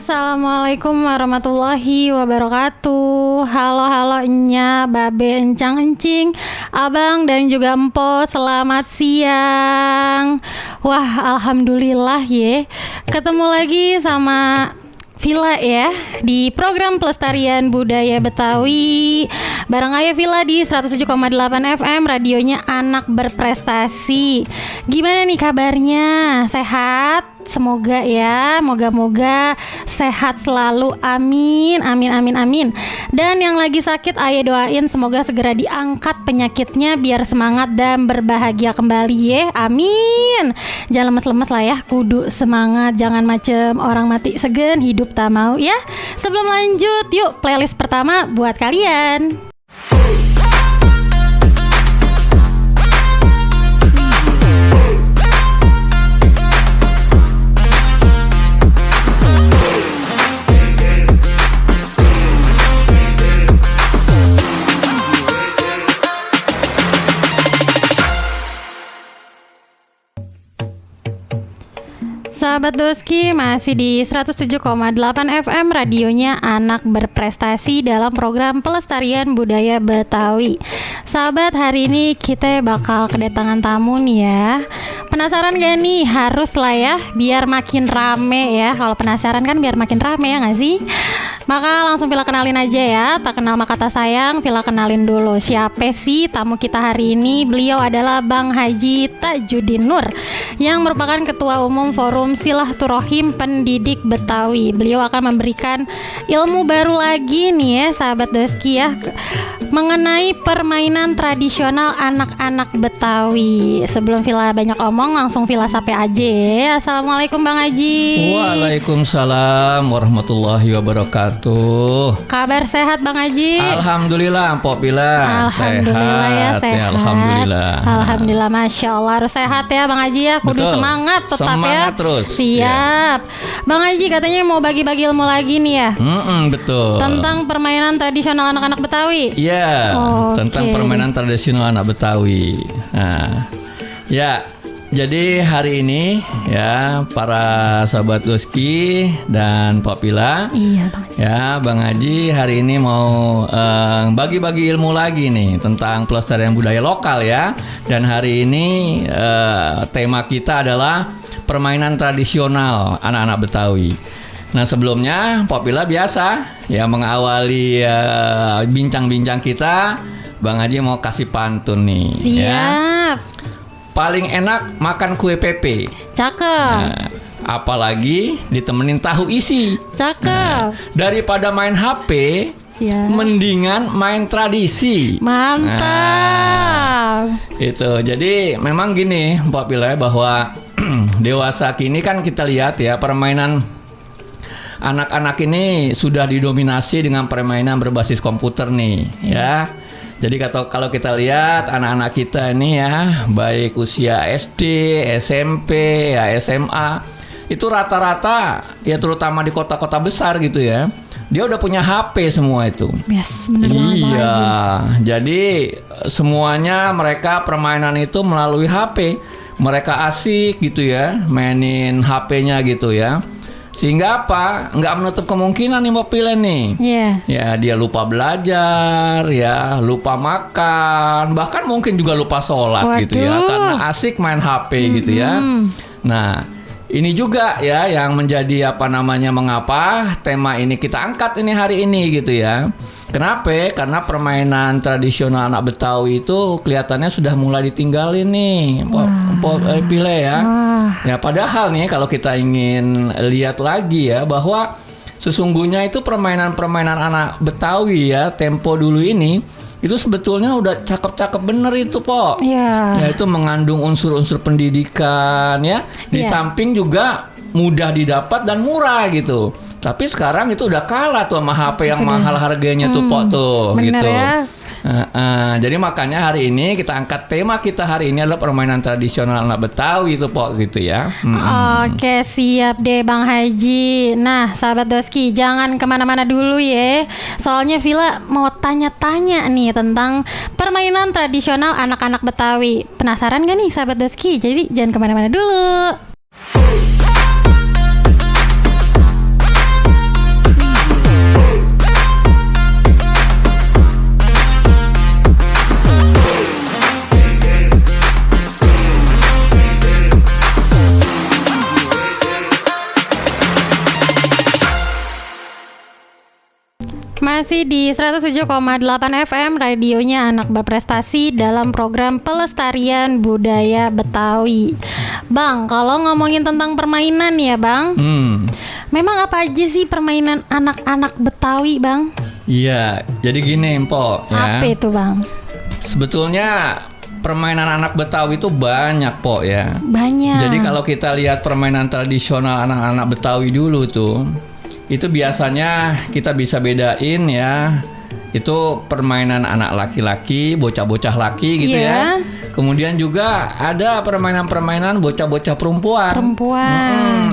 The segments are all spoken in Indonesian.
Assalamualaikum warahmatullahi wabarakatuh. Halo Nya, Babe, Encang, Encing, Abang dan juga Empo. Selamat siang. Wah, alhamdulillah ya. Ketemu lagi sama Villa ya di program Pelestarian Budaya Betawi bareng Ayah Villa di 107,8 FM, radionya anak berprestasi. Gimana nih kabarnya? Sehat? Semoga ya, moga-moga sehat selalu, amin, amin, amin, amin. Dan yang lagi sakit, Ayah doain semoga segera diangkat penyakitnya biar semangat dan berbahagia kembali ya, amin. Jangan lemes-lemes lah ya, kudu semangat, jangan macem orang mati segen, hidup tak mau ya. Sebelum lanjut, yuk playlist pertama buat kalian. Sahabat Doski, masih di 107,8 FM, radionya anak berprestasi dalam program Pelestarian Budaya Betawi. Sahabat, hari ini kita bakal kedatangan tamu nih ya. Penasaran gak nih? Harus lah ya, biar makin rame ya. Kalau penasaran kan biar makin rame ya gak sih? Maka langsung Villa kenalin aja ya. Tak kenal maka tak sayang, Villa kenalin dulu. Siapa sih tamu kita hari ini? Beliau adalah Bang Haji Tajudin Nur, yang merupakan Ketua Umum Forum Silaturahim Pendidik Betawi. Beliau akan memberikan ilmu baru lagi nih ya sahabat Doski ya, mengenai permainan tradisional anak-anak Betawi. Sebelum Villa banyak omong, langsung Villa sape aja ya. Assalamualaikum Bang Haji. Waalaikumsalam warahmatullahi wabarakatuh. Kabar sehat Bang Haji? Alhamdulillah Mpok Villa. Alhamdulillah ya, sehat. Ya, Alhamdulillah. Alhamdulillah, Masya Allah, harus sehat ya Bang Haji ya. Kudu semangat tetap semangat ya. Terus. Siap ya. Bang Haji katanya mau bagi-bagi ilmu lagi nih ya. Betul. Tentang permainan tradisional anak-anak Betawi. Iya. Tentang permainan tradisional anak Betawi. Nah, ya. Jadi hari ini ya para sahabat Doski dan Pak Villa, iya Bang Haji. Ya Bang Haji hari ini mau bagi-bagi ilmu lagi nih tentang pelestarian budaya lokal ya. Dan hari ini tema kita adalah permainan tradisional anak-anak Betawi. Nah sebelumnya Pak Villa biasa ya mengawali bincang-bincang kita, Bang Haji mau kasih pantun nih. Siap. Ya. Paling enak makan kue pepe. Cakep. Nah, apalagi ditemenin tahu isi. Cakep. Nah, daripada main HP, siap, mendingan main tradisi. Mantap. Nah, itu. Jadi memang gini Mbak Villa bahwa dewasa kini kan kita lihat ya permainan anak-anak ini sudah didominasi dengan permainan berbasis komputer nih ya. Jadi kalau kita lihat anak-anak kita ini ya, baik usia SD, SMP, ya SMA, itu rata-rata ya terutama di kota-kota besar gitu ya, dia udah punya HP semua itu. Yes, bener banget. Iya, jadi semuanya mereka permainan itu melalui HP. Mereka asik gitu ya, mainin HP-nya gitu ya. Sehingga apa? Nggak menutup kemungkinan nih Mbak Villa nih. Yeah. Ya. Ya dia lupa belajar, ya lupa makan, bahkan mungkin juga lupa sholat gitu ya, karena asik main HP gitu ya. Nah ini juga ya yang menjadi mengapa tema ini kita angkat ini hari ini gitu ya. Kenapa? Karena permainan tradisional anak Betawi itu kelihatannya sudah mulai ditinggalin nih, Mbak Villa ya. Ya padahal nih kalau kita ingin lihat lagi ya bahwa sesungguhnya itu permainan-permainan anak Betawi ya tempo dulu ini itu sebetulnya udah cakep-cakep bener itu Po. Yeah. Ya itu mengandung unsur-unsur pendidikan ya. Di samping juga mudah didapat dan murah gitu. Tapi sekarang itu udah kalah tuh sama HP yang mahal harganya tuh Po tuh bener gitu. Ya. Jadi makanya hari ini kita angkat tema kita hari ini adalah permainan tradisional anak Betawi itu Pok gitu ya. Oke siap deh Bang Haji. Nah sahabat Doski jangan kemana-mana dulu ya. Soalnya Villa mau tanya-tanya nih tentang permainan tradisional anak-anak Betawi. Penasaran gak nih sahabat Doski? Jadi jangan kemana-mana dulu. masih di 107,8 FM radionya Anak Berprestasi dalam program Pelestarian Budaya Betawi. Bang, kalau ngomongin tentang permainan ya Bang, memang apa aja sih permainan anak-anak Betawi Bang? Iya, jadi gini Mpo ya. Apa itu Bang? Sebetulnya permainan anak Betawi itu banyak Po ya. Banyak. Jadi kalau kita lihat permainan tradisional anak-anak Betawi dulu tuh, itu biasanya kita bisa bedain ya. Itu permainan anak laki-laki, bocah-bocah laki gitu ya. Kemudian juga ada permainan-permainan bocah-bocah perempuan.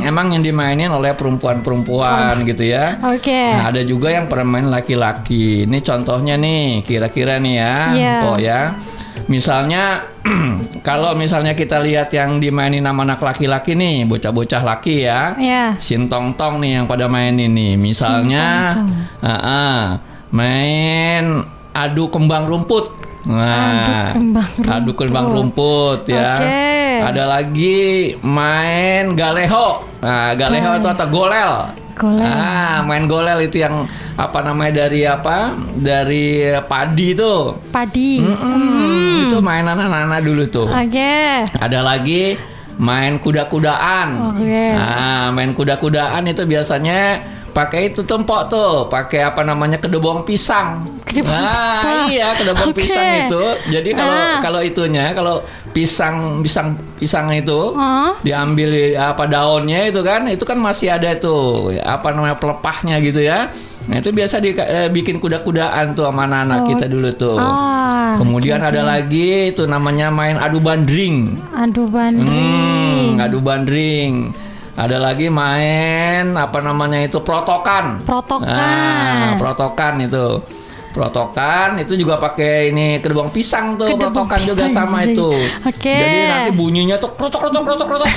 Emang yang dimainin oleh perempuan-perempuan gitu ya. Nah, ada juga yang permainan laki-laki. Ini contohnya nih, kira-kira nih ya, Po ya. Misalnya kalau misalnya kita lihat yang dimainin sama anak laki-laki nih, bocah-bocah laki ya, Sintong-tong nih yang pada main ini. Misalnya main adu kembang rumput. Nah, adu kembang rumput ya. Ada lagi main galeho. Nah, galeho itu atau golel. Main golel itu yang apa namanya dari padi itu. Itu mainan anak-anak dulu tuh. Ada lagi main kuda-kudaan. Nah, main kuda-kudaan itu biasanya pakai itu tumpok tuh, pakai apa namanya kedebong pisang. Iya, kedebong pisang itu. Jadi kalau itunya, kalau pisang itu diambil apa daunnya itu kan masih ada tuh apa namanya pelepahnya gitu ya. Nah, itu biasa bikin kuda-kudaan tuh sama anak-anak kita dulu tuh. Kemudian ada lagi itu namanya main adu bandring. Adu bandring. Ada lagi main apa namanya itu protokan. Nah, protokan itu. Protokan itu juga pakai ini kedebong pisang tuh. Protokan juga sama itu. Jadi nanti bunyinya tuh krotok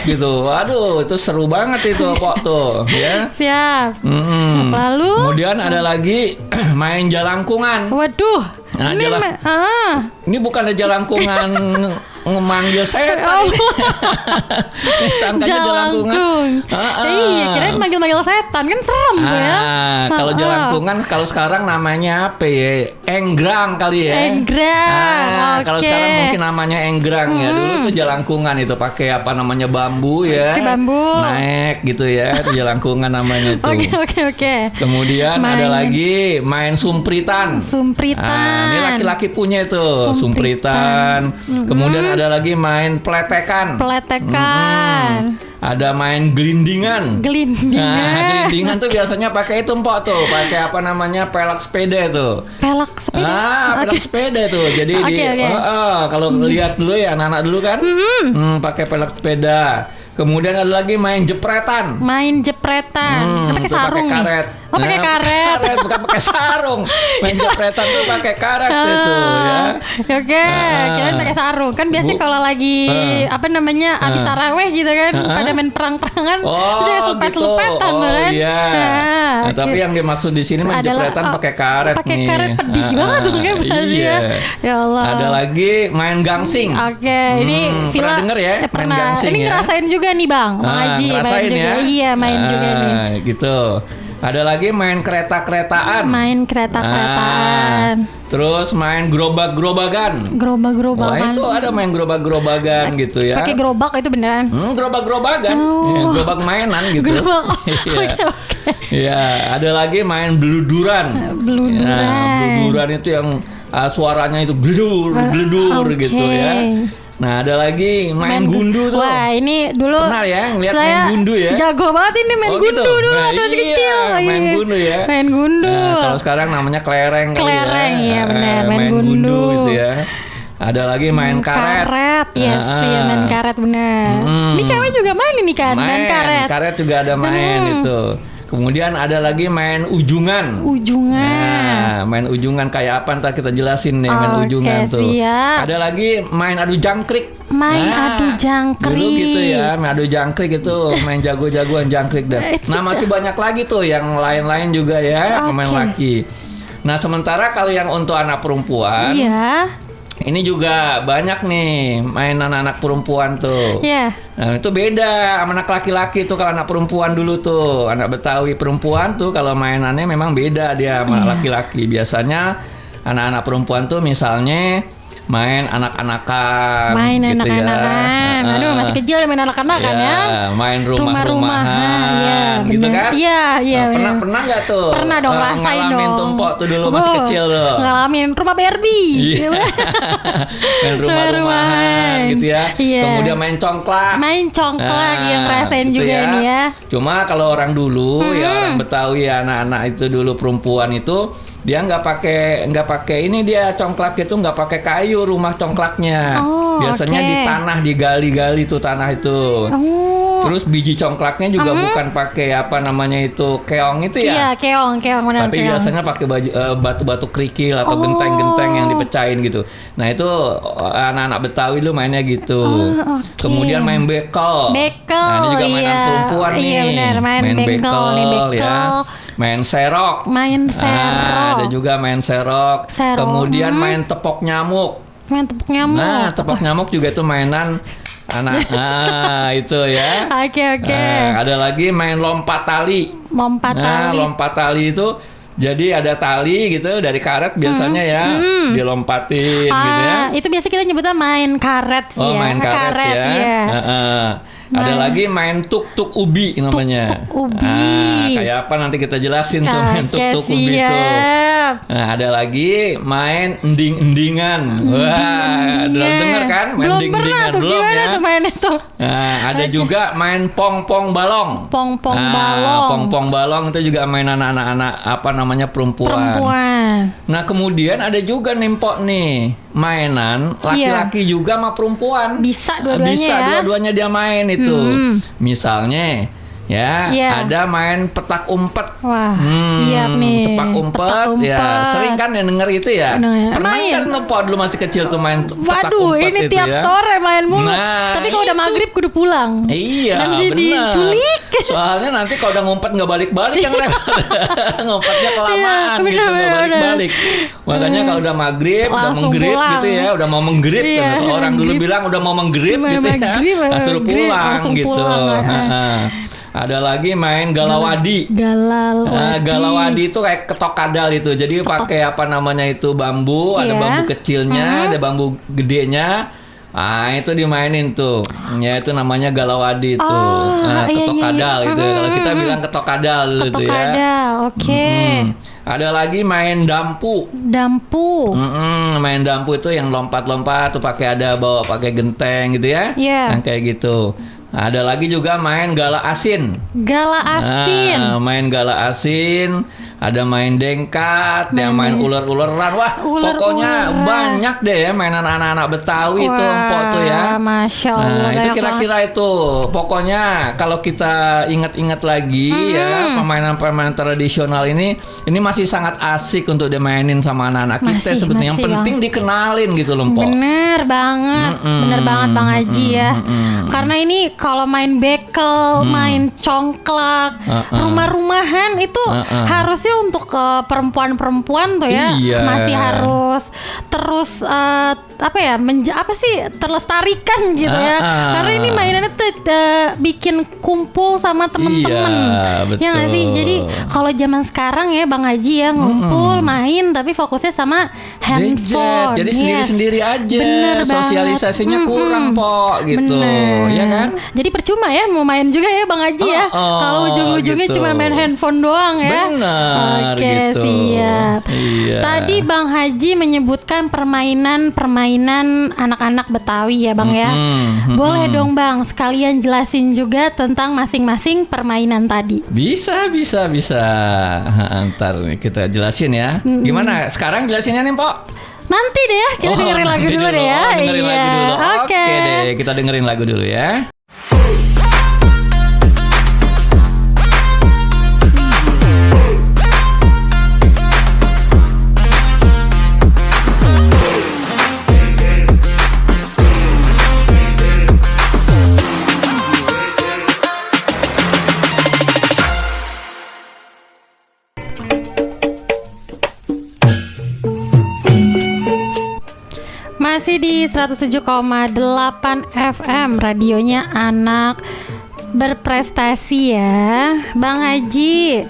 gitu. Aduh, itu seru banget itu Pok tuh ya. Siap. Lalu kemudian ada lagi main jalangkungan. Waduh. Nah, ini bukan jalangkungan ngemanggil setan. Sangkanya jalangkungan. Iya, kirain manggil-manggil setan kan serem tuh ya. Kalau jalangkungan kalau sekarang namanya apa ya? Enggrang kali ya. Kalau sekarang mungkin namanya enggrang ya. Dulu tuh jalangkungan itu pakai apa namanya bambu ya. Naik gitu ya. Itu jalangkungan namanya itu. Oke. Kemudian ada lagi main sumpritan. Ini laki-laki punya itu, sumpritan. Kemudian ada lagi main peletekan. Ada main gelindingan. Nah, gelindingan tuh biasanya pakai itu Mpok tuh, pakai apa namanya pelak sepeda tuh. Pelak sepeda tuh. Jadi kalau lihat dulu ya anak-anak dulu kan, pakai pelak sepeda. Kemudian ada lagi main jepretan. Pakai sarung. Pakai karet. Pakai karet. Bukan pakai sarung. Main jepretan tuh pakai karet itu ya. Kirain pakai sarung. Kan biasanya kalau lagi apa namanya habis taraweh gitu kan, pada main perang-perangan, terus juga selupet-selupetan tuh kan. Nah, tapi yang dimaksud di sini main jepretan pakai karet nih. Pakai karet pedih banget tuh kayak berarti ya. Ya Allah. Ada lagi main gangsing. Ini pernah denger ya? Main gangsing ini ya. Ngerasain juga nih Bang Haji, main juga. Ya? Iya, main juga nih. Gitu. Ada lagi main kereta-keretaan. Terus main gerobak-gerobakan. Wah, itu ada main gerobak-gerobakan gitu ya. Pakai gerobak itu beneran. Gerobak-gerobakan. Ya, gerobak mainan gitu. Iya, ada lagi main beluduran. Beluduran itu yang suaranya itu gledur gitu ya. Nah, ada lagi main gundu tuh. Wah, ini dulu pernah ya ngeliat main gundu ya. Jago banget ini main gundu gitu. Dulu waktu kecil. Main gundu ya. Main gundu. Nah, kalau sekarang namanya kelereng kali ya. Kelereng ya benar, main gundu gitu ya. Ada lagi main karet. Main karet benar. Ini cewek juga main ini kan, main karet. Karet juga ada main itu. Kemudian ada lagi main ujungan. Nah, main ujungan kayak apa ntar kita jelasin nih main ujungan tuh. Ada lagi main adu jangkrik. Adu jangkrik. Dulu gitu ya, main adu jangkrik itu main jago-jagoan jangkrik dan. Nah, masih banyak lagi tuh yang lain-lain juga ya, pemain laki. Nah, sementara kalau yang untuk anak perempuan, Ini juga banyak nih mainan anak perempuan tuh. Iya. Nah, itu beda sama anak laki-laki tuh. Kalau anak perempuan dulu tuh, anak Betawi perempuan tuh kalau mainannya memang beda dia sama anak laki-laki. Biasanya anak-anak perempuan tuh misalnya main anak-anakan Main gitu anak-anakan. ya. Aduh, masih kecil ya main anak-anakan ya. Main Rumah-rumahan, rumah-rumahan iya, gitu bener. kan? Iya, iya, Pernah bener. pernah nggak tuh? Pernah dong, rasain ngalamin dong. tumpok tuh dulu masih kecil tuh. Ngalamin rumah Barbie. Iya. Main rumah-rumahan Rumah-rumahan. gitu ya. Iya. Kemudian main congklak. Main congklak yang ngerasain gitu juga ini ya. Cuma kalau orang dulu ya orang Betawi anak-anak itu dulu perempuan itu dia nggak pakai ini dia congklak itu nggak pakai kayu rumah congklaknya. Oh, Biasanya oke. di tanah digali-gali tuh tanah itu. Oh. Terus biji congklaknya juga bukan pakai apa namanya itu keong itu Iya, ya. keong benar. Tapi biasanya pakai batu-batu kerikil atau genteng-genteng yang dipecahin gitu. Nah itu anak-anak Betawi lu mainnya gitu. oke. Kemudian main bekel. Bekel, Nah ini juga mainan iya. perempuan nih. Iya, benar, main bekel nih, bekel. ya. Main serok. Main serok. Ada juga main serok. Serok. Kemudian main tepok nyamuk. Main tepuk nyamuk. Nah tepok nyamuk juga itu mainan anak. Itu ya. Oke. Ada lagi main lompat tali. Lompat Nah, tali. lompat tali itu jadi ada tali gitu dari karet biasanya ya, dilompatin gitu ya. Itu biasa kita nyebutnya main karet sih ya. Main karet ya. Iya. Ada lagi main tuk-tuk ubi namanya. Tuk-tuk ubi. Kayak apa nanti kita jelasin tuh main Oke, tuk-tuk ubi tuh. siap. Nah, ada lagi main ending-endingan. Wah, udah denger kan main Belum pernah ending-endingan tuh, belum gimana ya? tuh main itu? Nah, ada juga main pong-pong balong. Pong-pong Nah, balong. Pong-pong balong itu juga mainan anak-anak apa namanya perempuan. Nah, kemudian ada juga nimpok nih mainan laki-laki juga sama perempuan. Bisa dua-duanya Bisa ya. dua-duanya dia main itu. Misalnya ya, Iya. ada main petak umpet. Wah, siap nih. Petak umpet, ya sering kan yang denger itu ya. Denger. Pernah Main. kan Nepo dulu masih kecil tuh main petak Waduh, umpet ini itu tiap ya. sore main mulu. Nah, Tapi kalau udah itu. maghrib kudu pulang. Iya, Nanti benar. diculik. Soalnya nanti kalau udah ngumpet nggak balik-balik yang repot. Ngumpetnya kelamaan Iya, gitu nggak benar. balik-balik. Makanya kalau udah maghrib, udah Langsung menggrip pulang. gitu ya, udah mau menggrip. Iya, Kalau orang dulu menggrip. bilang udah mau menggrip Mau gitu ya, maghrib, langsung maghrib, pulang langsung gitu. pulang, Heeh. Ada lagi main galawadi. Galawadi. Galawadi itu kayak ketok kadal itu. Jadi pakai apa namanya itu bambu, ada Iya. bambu kecilnya, ada bambu gedenya. Ah, itu dimainin tuh. Ya itu namanya galawadi itu. Oh, Nah, iya, ketok iya, kadal iya. itu. Kalau kita bilang ketok kadal dulu Ketok tuh ya. kadal, oke. Ada lagi main dampu. Dampu. Main dampu itu yang lompat-lompat tuh pakai ada bawa pakai genteng gitu ya. Iya. Yang kayak gitu. Ada lagi juga main gala asin. Gala asin. Nah, main gala asin, ada main dengkat, yang main ular-ularan. Wah, Ular-ularan. pokoknya banyak deh ya mainan anak-anak Betawi itu empok tuh ya. Masya Allah. Nah, itu banyak kira-kira itu. Pokoknya kalau kita ingat-ingat lagi ya, permainan-permainan tradisional ini masih sangat asik untuk dimainin sama anak-anak kita Masih, sebetulnya. Yang masih, penting dikenalin gitu loh, Mpok. Bener banget, bener banget Bang Haji ya. Karena ini kalau main bekel, main congklak, rumah-rumahan itu harusnya untuk perempuan-perempuan tuh ya Iya. masih harus terus apa ya terlestarikan gitu ya. Karena ini mainannya tuh bikin kumpul sama temen-temen. Iya, betul. Ya nggak sih? Jadi kalau zaman sekarang ya Bang Haji ya ngumpul main tapi fokusnya sama handphone. Gadget. Jadi Yes. sendiri-sendiri aja. Bener banget. Sosialisasinya kurang, Pok, gitu. Bener. Ya kan? Jadi percuma ya mau main juga ya Bang Haji ya. Kalau ujung-ujungnya gitu. cuma main handphone doang ya. Benar, Oke, gitu. siap. Iya. Tadi Bang Haji menyebutkan permainan anak-anak Betawi ya Bang ya. Boleh dong Bang sekalian jelasin juga tentang masing-masing permainan tadi. Bisa. Ntar nih kita jelasin ya. Gimana? Sekarang jelasinnya nih, Pok? Nanti deh ya, kita dengerin lagu nanti dulu deh ya. Dengerin Iya. lagu dulu. Oke. Oke deh, kita dengerin lagu dulu ya. kembali di 107,8 FM radionya anak berprestasi ya, Bang Haji.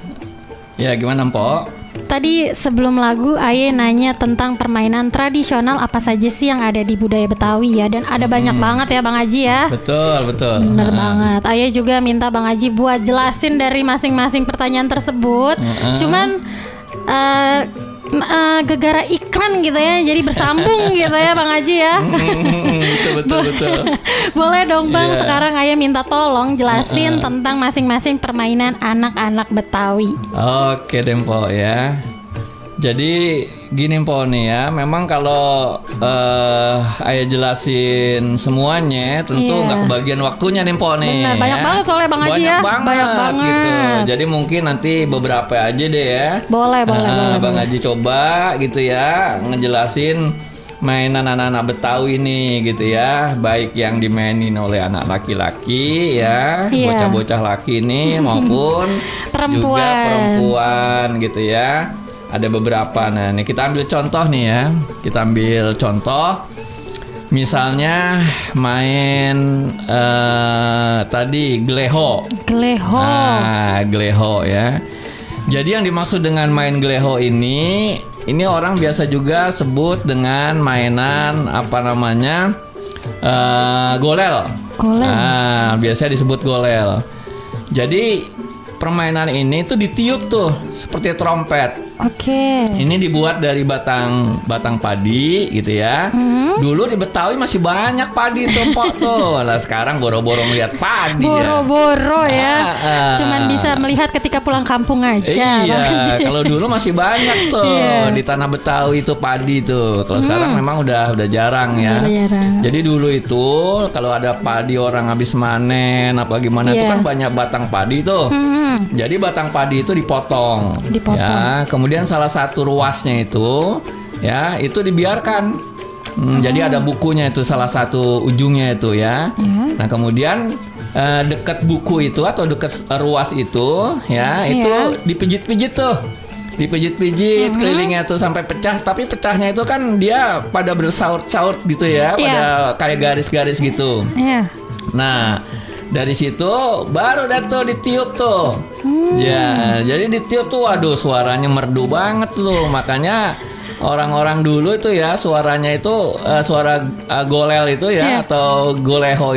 Ya gimana Mpok? Tadi sebelum lagu Aye nanya tentang permainan tradisional apa saja sih yang ada di budaya Betawi ya, dan ada banyak banget ya Bang Haji ya. Betul. Bener banget. Aye juga minta Bang Haji buat jelasin dari masing-masing pertanyaan tersebut. Cuman gegara iklan gitu ya, jadi bersambung gitu ya Bang Haji ya. Betul. Boleh dong Bang, Yeah. sekarang Ayah minta tolong jelasin tentang masing-masing permainan anak-anak Betawi. Oke deh Mpok ya. Jadi gini Mpok nih ya, memang kalau Ayah jelasin semuanya tentu Iya. nggak kebagian waktunya nih Mpok nih. Benar, banyak ya. banget soalnya Bang Haji ya. Banyak banget gitu. Jadi mungkin nanti beberapa aja deh ya. Boleh. Bang Haji coba gitu ya ngejelasin mainan anak-anak Betawi ini gitu ya, baik yang dimainin oleh anak laki-laki ya, Iya. bocah-bocah laki ini maupun Perempuan. juga perempuan gitu ya. Ada beberapa. Nah, ini kita ambil contoh nih ya. Kita ambil contoh. Misalnya main tadi gleho. Nah, gleho ya. Jadi yang dimaksud dengan main gleho ini orang biasa juga sebut dengan mainan apa namanya golel. Nah, biasanya disebut golel. Jadi permainan ini tuh ditiup tuh seperti trompet. Oke. Ini dibuat dari batang padi gitu ya. Dulu di Betawi masih banyak padi tuh Pok tuh. Nah sekarang boro-boro melihat padi Boro-boro ya. Ah. Cuman bisa melihat ketika pulang kampung aja. Iya, kalau dulu masih banyak tuh di tanah Betawi itu padi tuh. Kalau sekarang memang udah jarang ya. Jarang. Jadi dulu itu kalau ada padi orang habis manen apa gimana itu kan banyak batang padi tuh. Jadi batang padi itu dipotong. Ya, kemudian salah satu ruasnya itu ya itu dibiarkan. Jadi ada bukunya itu salah satu ujungnya itu ya. Nah, kemudian dekat buku itu atau dekat ruas itu ya itu dipijit-pijit tuh. Dipijit-pijit kelilingnya tuh sampai pecah, tapi pecahnya itu kan dia pada bersaut-saut gitu ya, pada kayak garis-garis gitu. Nah, dari situ baru dah tuh ditiup tuh. Ya, jadi ditiup tuh waduh suaranya merdu banget tuh. Makanya orang-orang dulu itu ya suaranya itu suara golel itu ya atau goleho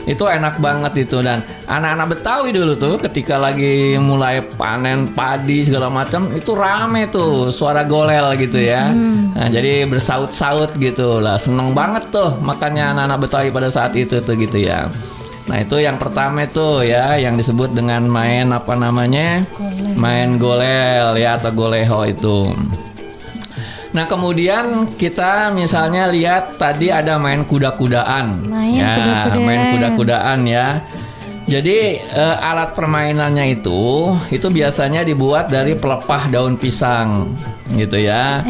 itu enak banget itu. Dan anak-anak Betawi dulu tuh ketika lagi mulai panen padi segala macam itu rame tuh suara golel gitu ya. Nah, jadi bersaut-saut gitu lah, seneng banget tuh makanya anak-anak Betawi pada saat itu tuh gitu ya. Nah, itu yang pertama itu ya yang disebut dengan main apa namanya? Main golel ya atau goleho itu. Nah, kemudian kita misalnya lihat tadi ada main kuda-kudaan. Main kuda-kudaan ya. Jadi alat permainannya itu biasanya dibuat dari pelepah daun pisang gitu ya.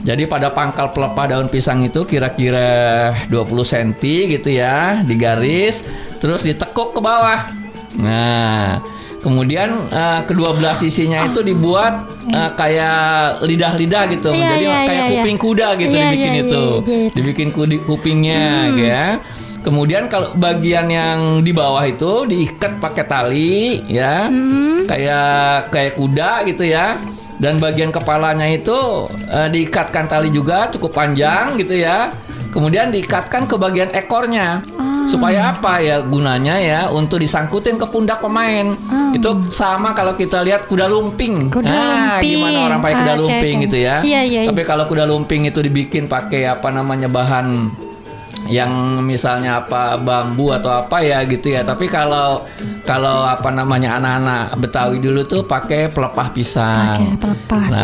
Jadi pada pangkal pelepah daun pisang itu kira-kira 20 cm gitu ya, digaris terus ditekuk ke bawah. Nah, kemudian kedua belah sisinya itu dibuat kayak lidah-lidah gitu. Jadi kayak kuping kuda gitu dibikin itu. Dibikin kupingnya ya. Kemudian kalau bagian yang di bawah itu diikat pakai tali ya. Kayak kuda gitu ya. Dan bagian kepalanya itu diikatkan tali juga cukup panjang gitu ya. Kemudian diikatkan ke bagian ekornya. Supaya apa ya gunanya ya untuk disangkutin ke pundak pemain. Itu sama kalau kita lihat kuda lumping. Gimana orang pakai kuda lumping gitu ya. Tapi kalau kuda lumping itu dibikin pakai apa namanya bahan yang misalnya apa bambu atau apa ya gitu ya. Tapi kalau apa namanya anak-anak Betawi dulu tuh pakai pelepah pisang.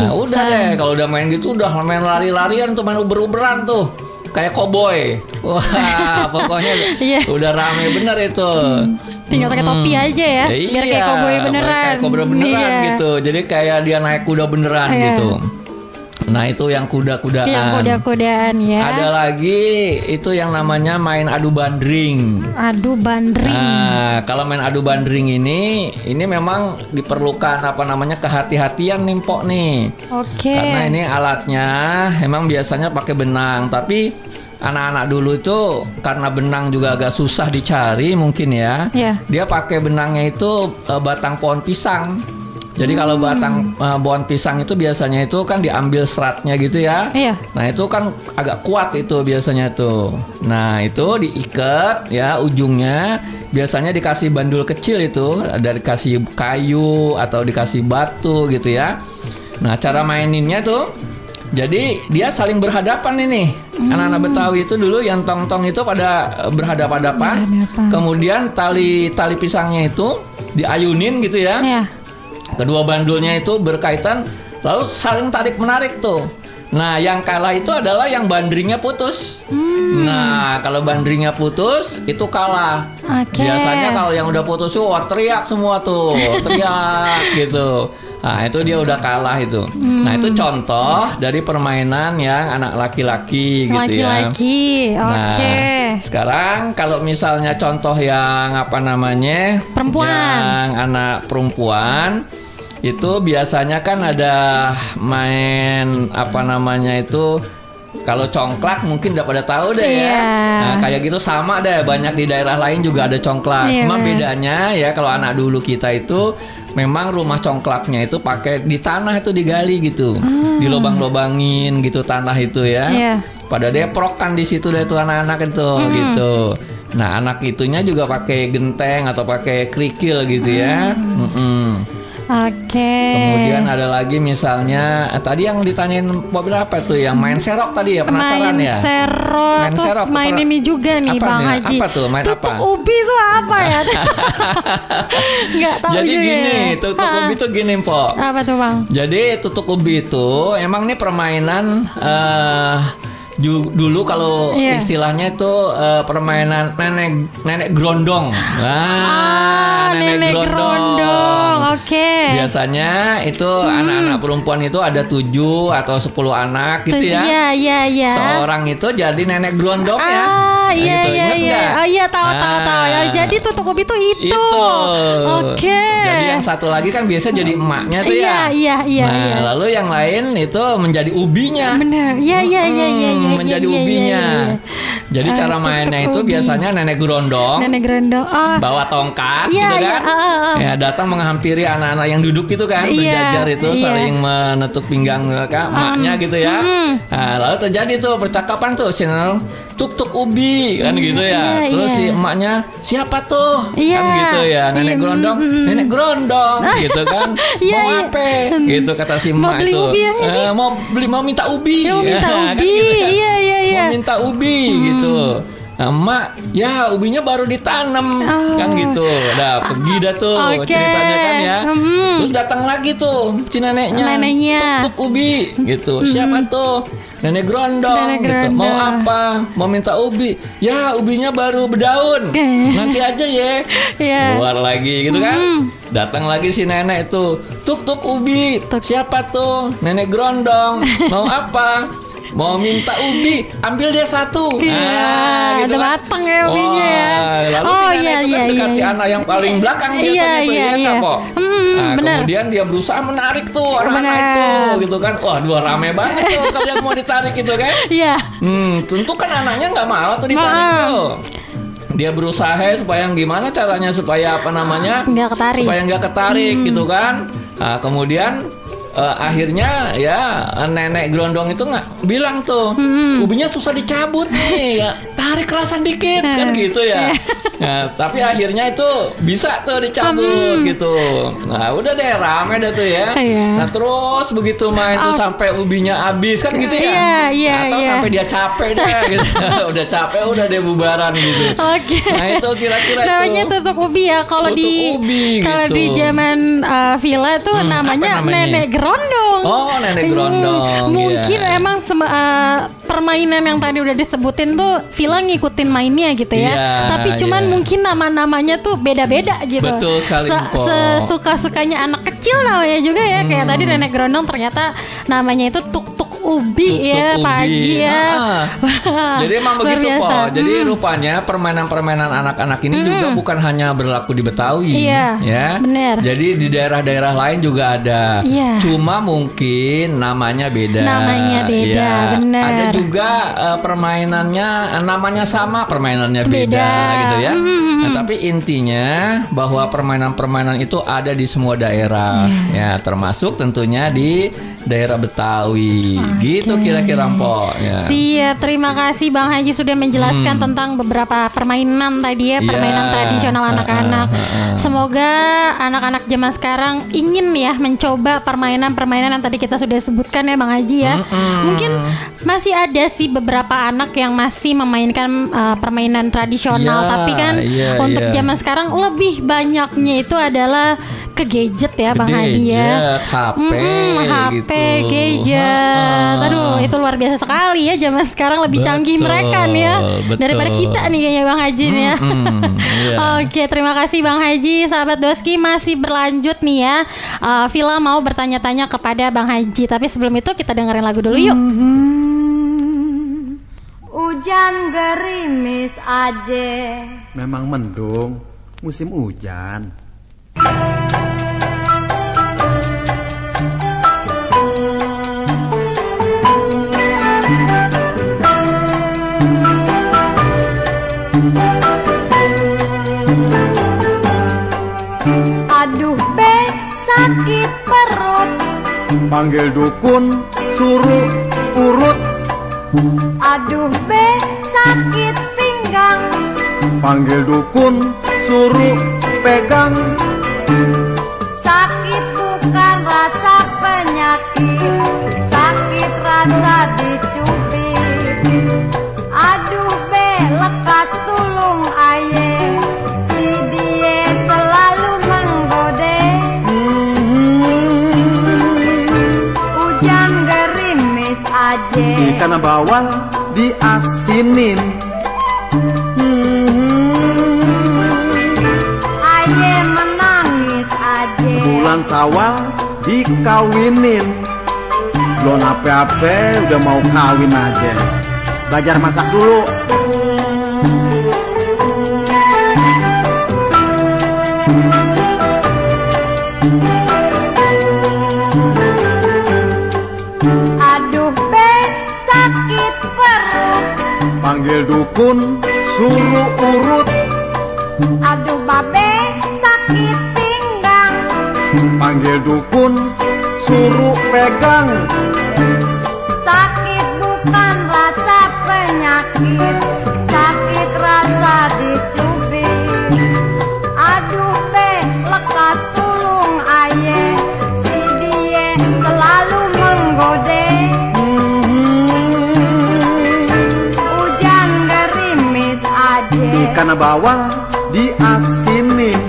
Udah deh kalau udah main gitu udah main lari-larian tuh, main uber-uberan tuh. Kayak koboi. Wah, pokoknya udah rame bener itu. Tinggal pakai topi aja ya, biar kayak koboi beneran. Kayak koboi beneran gitu. Jadi kayak dia naik kuda beneran gitu. Nah, itu yang kuda-kudaan. Yang kuda-kudaan ya. Ada lagi itu yang namanya main adu bandring. Adu bandring. Nah, kalau main adu bandring ini memang diperlukan apa namanya kehati-hatian nih Mpok nih. Oke. Karena ini alatnya emang biasanya pakai benang, tapi anak-anak dulu itu karena benang juga agak susah dicari mungkin ya. Iya. Dia pakai benangnya itu batang pohon pisang. Jadi kalau batang pohon pisang itu biasanya itu kan diambil seratnya gitu ya. Iya. Nah itu kan agak kuat itu biasanya tuh. Nah itu diikat ya ujungnya. Biasanya dikasih bandul kecil itu, ada dikasih kayu atau dikasih batu gitu ya. Nah cara maininnya tuh, jadi dia saling berhadapan ini. Anak-anak Betawi itu dulu yang tong-tong itu pada berhadapan. Kemudian tali pisangnya itu diayunin gitu ya. Iya. Kedua bandulnya itu berkaitan, lalu saling tarik menarik tuh. Nah yang kalah itu adalah yang bandringnya putus. Nah kalau bandringnya putus itu kalah. Biasanya kalau yang udah putus tuh teriak semua tuh, teriak gitu. Nah itu dia udah kalah itu. Nah itu contoh dari permainan yang anak laki-laki gitu ya. Laki-laki, oke. Nah, sekarang kalau misalnya contoh yang apa namanya, Perempuan. yang anak perempuan itu biasanya kan ada main apa namanya itu. Kalau congklak mungkin udah pada tahu deh ya. Nah, kayak gitu sama deh, banyak di daerah lain juga ada congklak. Cuma bedanya ya kalau anak dulu kita itu memang rumah congklaknya itu pakai di tanah itu digali gitu. Dilobang-lobangin gitu tanah itu ya. Pada deprok kan di situ deh tuh anak-anak itu gitu. Nah, anak itunya juga pakai genteng atau pakai kerikil gitu ya. Oke. Kemudian ada lagi misalnya tadi yang ditanyain mobil apa tuh yang main serok tadi ya, penasaran main ya? Serok, Main terus serok, main ini juga nih apa Bang nih? Haji. Apa tuh? Main tutuk apa? ubi itu apa ya? Nggak tahu Jadi juga gini, ya. tutuk ubi tuh gini, Po. Apa tuh Bang? Jadi tutuk ubi itu emang nih permainan dulu kalau istilahnya itu permainan nenek grondong. Nenek grondong. Oke. Biasanya itu anak-anak perempuan itu ada 7 atau 10 anak gitu ya. Iya. Seorang itu jadi nenek grondong ya. Iya. Ingat nggak? Oh iya tahu. Ya, jadi tutuk ubi itu. Oke. Jadi yang satu lagi kan biasa jadi emaknya tuh ya. Iya. Nah, lalu yang lain itu menjadi ubinya. Benar. Iya. Menjadi ubinya. Jadi cara mainnya itu biasanya nenek grondong. Bawa tongkat gitu kan. Ya datang menghampiri anak-anak yang duduk gitu kan, berjajar itu saling menetuk pinggang emaknya gitu ya. Nah, lalu terjadi tuh percakapan tuh, tuk ubi kan gitu ya. Terus si emaknya siapa tuh? Kan gitu ya. Nenek grondong gitu kan. Mau apa? Gitu kata si emak itu. Mau minta ubi. Mau minta ubi gitu. Nah, emak, ya ubinya baru ditanam kan gitu. Udah pergi dah tuh ceritanya kan ya. Terus datang lagi tuh si neneknya. Tuk ubi gitu. Siapa tuh? Nenek grondong gitu. Mau apa? Mau minta ubi. Ya ubinya baru berdaun. Nanti aja ya. Keluar lagi gitu kan. Datang lagi si nenek itu. Tuk ubi. Siapa tuh? Nenek grondong. Mau apa? Mau minta ubi, ambil dia satu. Gitu udah matang ya ubinya ya. Lalu si nenek itu kan dekati anak yang paling belakang biasanya tuh ya, Kok. Nah, kemudian dia berusaha menarik tuh anak-anak itu, gitu kan. Wah, rame banget tuh kalian mau ditarik gitu kan. Iya. Tentu kan anaknya nggak mau tuh ditarik tuh. Dia berusaha supaya gimana caranya supaya apa namanya? Supaya nggak ketarik gitu kan. Nah, kemudian akhirnya ya nenek grondong itu nggak bilang tuh ubinya susah dicabut nih ya, tarik kerasan dikit kan gitu ya. Nah, tapi akhirnya itu bisa tuh dicabut gitu. Nah udah deh rame dah tuh ya. Nah terus begitu main tuh sampai ubinya habis kan gitu ya. Atau sampai dia capek deh gitu. Udah capek udah deh bubaran gitu. Nah itu kira-kira namanya tutuk ubi ya. Kalau di zaman villa tuh namanya nenek grondong. Oh, nenek grondong. Mungkin emang permainan yang tadi udah disebutin tuh villa ngikutin mainnya gitu ya. Tapi cuman mungkin nama-namanya tuh beda-beda gitu. Betul sekali. Sesuka-sukanya anak kecil namanya juga ya. Kayak tadi nenek grondong ternyata namanya itu tuk ubi ya Pak Haji ya. Jadi emang Luar begitu biasa. Po. Jadi rupanya permainan-permainan anak-anak ini juga bukan hanya berlaku di Betawi, Iya, ya. bener. Jadi di daerah-daerah lain juga ada. Iya. Cuma mungkin namanya beda. Namanya beda, Ya. bener. Ada juga permainannya namanya sama, permainannya beda, Beda. gitu ya. Nah, tapi intinya bahwa permainan-permainan itu ada di semua daerah, ya, termasuk tentunya di daerah Betawi. Gitu kira-kira Po. Ya. Siap, terima kasih Bang Haji sudah menjelaskan tentang beberapa permainan tadi ya, Iya. permainan tradisional anak-anak. Semoga anak-anak zaman sekarang ingin ya mencoba permainan-permainan yang tadi kita sudah sebutkan ya Bang Haji ya. Mungkin masih ada sih beberapa anak yang masih memainkan permainan tradisional, Iya, tapi kan iya, untuk iya. zaman sekarang lebih banyaknya itu adalah ke gadget ya Bang Haji ya. Gadget, HP, HP, gitu. gadget. Aduh, itu luar biasa sekali ya zaman sekarang lebih canggih Betul, mereka nih ya betul. daripada kita nih kayaknya Bang Haji nih ya. Iya. Oke, terima kasih Bang Haji. Sahabat Doski masih berlanjut nih ya. Villa mau bertanya-tanya kepada Bang Haji, tapi sebelum itu kita dengerin lagu dulu yuk. Hujan gerimis aja. Memang mendung, musim hujan. Aduh be, sakit perut. Panggil dukun, suruh urut. Aduh be, sakit pinggang. Panggil dukun, suruh pegang. Sakit bukan rasa penyakit, sakit rasa dicubit. Aduh be, lekas tulung aye, si die selalu menggode. Hujan gerimis aja. Ikan bawang diasinin. Aye menangis aja. Bulan sawal dikawinin. Belum apa-apa udah mau kawin aja. Belajar masak dulu. Aduh be, sakit perut. Panggil dukun, suruh urut. Aduh babe, sakit pinggang. Panggil dukun, suruh pegang. Sakit bukan rasa penyakit, sakit rasa dicubit. Aduh be, lekas tulung aye, si die selalu menggode. Hujan gerimis aja. Ikan bawang diasinin.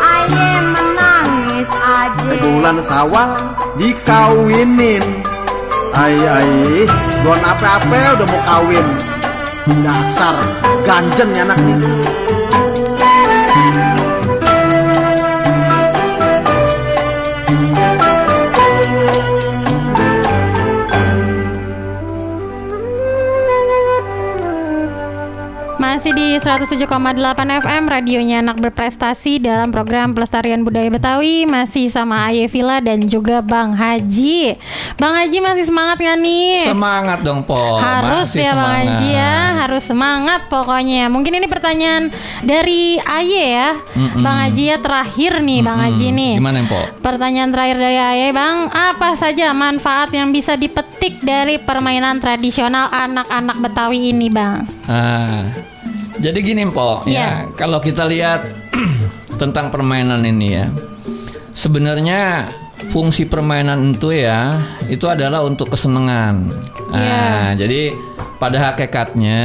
Aye menangis aja. Bulan sawal dikawinin. Ai, belum apa-apa udah mau kawin. Dasar ganjen ya anak nih. Masih di 107,8 FM radionya Anak Berprestasi dalam program Pelestarian Budaya Betawi. Masih sama Aye Villa dan juga Bang Haji. Bang Haji masih semangat gak nih? Semangat dong Po. Harus Masih ya Bang semangat. Haji ya, harus semangat pokoknya. Mungkin ini pertanyaan dari Aye ya. Bang Haji ya terakhir nih Bang Haji nih. Gimana Po? Pertanyaan terakhir dari Aye Bang, apa saja manfaat yang bisa dipetik dari permainan tradisional anak-anak Betawi ini Bang? Jadi gini Po, Iya. ya kalau kita lihat tentang permainan ini ya, sebenarnya fungsi permainan itu ya, itu adalah untuk kesenangan. Iya. Jadi pada hakikatnya